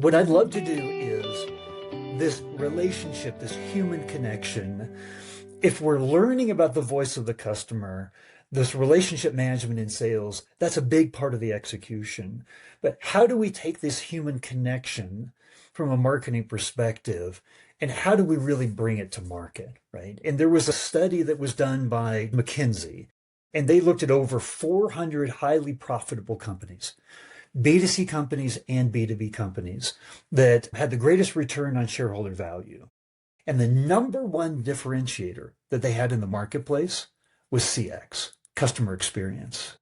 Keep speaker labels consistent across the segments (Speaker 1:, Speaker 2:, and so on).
Speaker 1: What I'd love to do is this relationship, this human connection. If we're learning about the voice of the customer, this relationship management in sales, that's a big part of the execution. But how do we take this human connection from a marketing perspective and how do we really bring it to market, right? And there was a study that was done by McKinsey, and they looked at over 400 highly profitable companies, B2C companies and B2B companies that had the greatest return on shareholder value. And the number one differentiator that they had in the marketplace was CX, customer experience.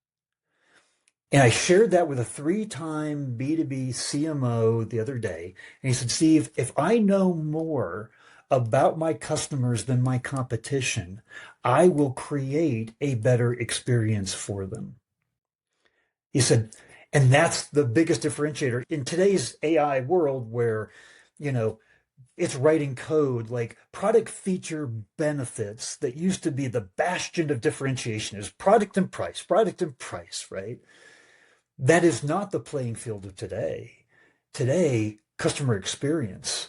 Speaker 1: And I shared that with a three-time B2B CMO the other day. And he said, Steve, if I know more about my customers than my competition, I will create a better experience for them. He said, and that's the biggest differentiator in today's AI world where, you know, it's writing code like product feature benefits that used to be the bastion of differentiation is product and price, right? That is not the playing field of today. Today, customer experience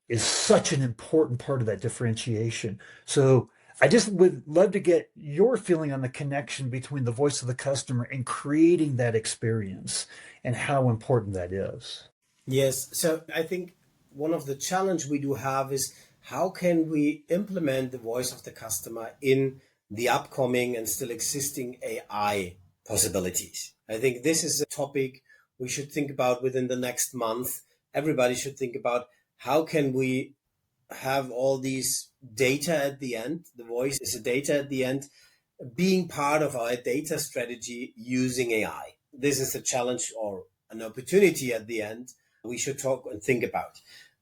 Speaker 1: is such an important part of that differentiation. So I just would love to get your feeling on the connection between the voice of the customer and creating that experience and how important that is.
Speaker 2: Yes, so I think one of the challenge we do have is how can we implement the voice of the customer in the upcoming and still existing AI possibilities. I think this is a topic we should think about within the next month. Everybody should think about how can we have all these data at the end. The voice is a data at the end, being part of our data strategy using AI. This is a challenge or an opportunity at the end we should talk and think about.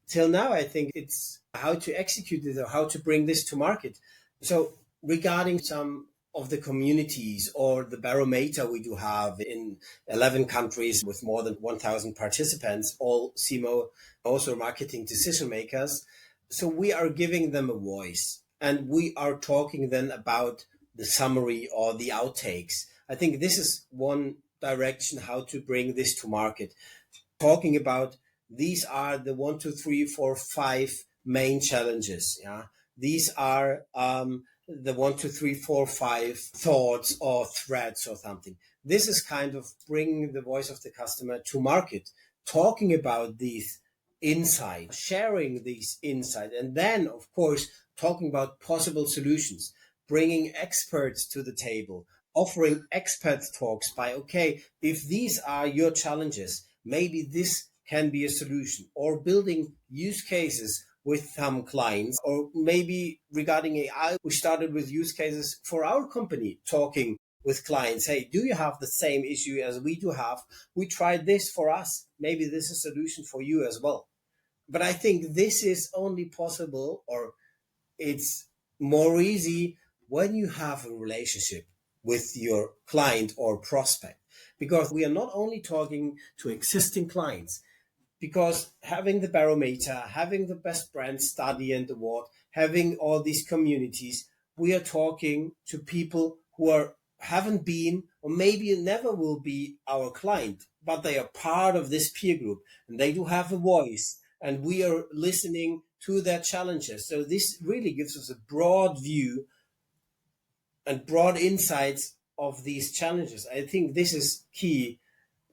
Speaker 2: Till now, I think it's how to execute this or how to bring this to market. So regarding some of the communities or the barometer we do have in 11 countries with more than 1,000 participants, all CMO, also marketing decision makers. So we are giving them a voice and we are talking then about the summary or the outtakes. I think this is one direction how to bring this to market. Talking about these are the 1, 2, 3, 4, 5 main challenges. Yeah, these are the 1, 2, 3, 4, 5 thoughts or threats or something. This is kind of bringing the voice of the customer to market, talking about these insights, sharing these insights, and then, of course, talking about possible solutions, bringing experts to the table, offering expert talks by, okay, if these are your challenges, maybe this can be a solution, or building use cases with some clients, or maybe regarding AI, we started with use cases for our company, talking with clients. Hey, do you have the same issue as we do have? We tried this for us. Maybe this is a solution for you as well. But I think this is only possible, or it's more easy when you have a relationship with your client or prospect, because we are not only talking to existing clients, because having the barometer, having the best brand study and award, having all these communities, we are talking to people who haven't been or maybe never will be our client, but they are part of this peer group and they do have a voice and we are listening to their challenges. So this really gives us a broad view and broad insights of these challenges. I think this is key,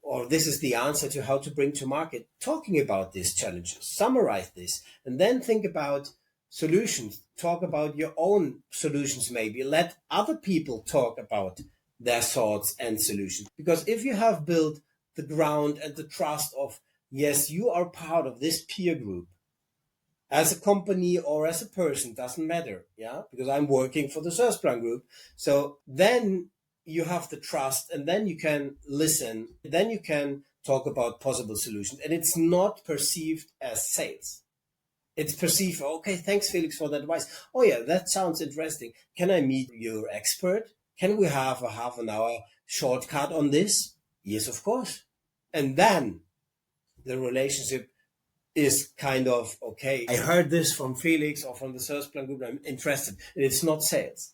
Speaker 2: or this is the answer to how to bring to market, talking about these challenges, summarize this, and then think about solutions. Talk about your own solutions, maybe. Let other people talk about their thoughts and solutions. Because if you have built the ground and the trust of, yes, you are part of this peer group, as a company or as a person, doesn't matter, yeah, because I'm working for the Serviceplan group. So then you have the trust and then you can listen, then you can talk about possible solutions. And it's not perceived as sales. It's perceived, okay, thanks, Felix, for that advice. Oh yeah, that sounds interesting. Can I meet your expert? Can we have a half an hour shortcut on this? Yes, of course. And then the relationship is kind of, okay, I heard this from Felix or from the Serviceplan group, I'm interested. And it's not sales.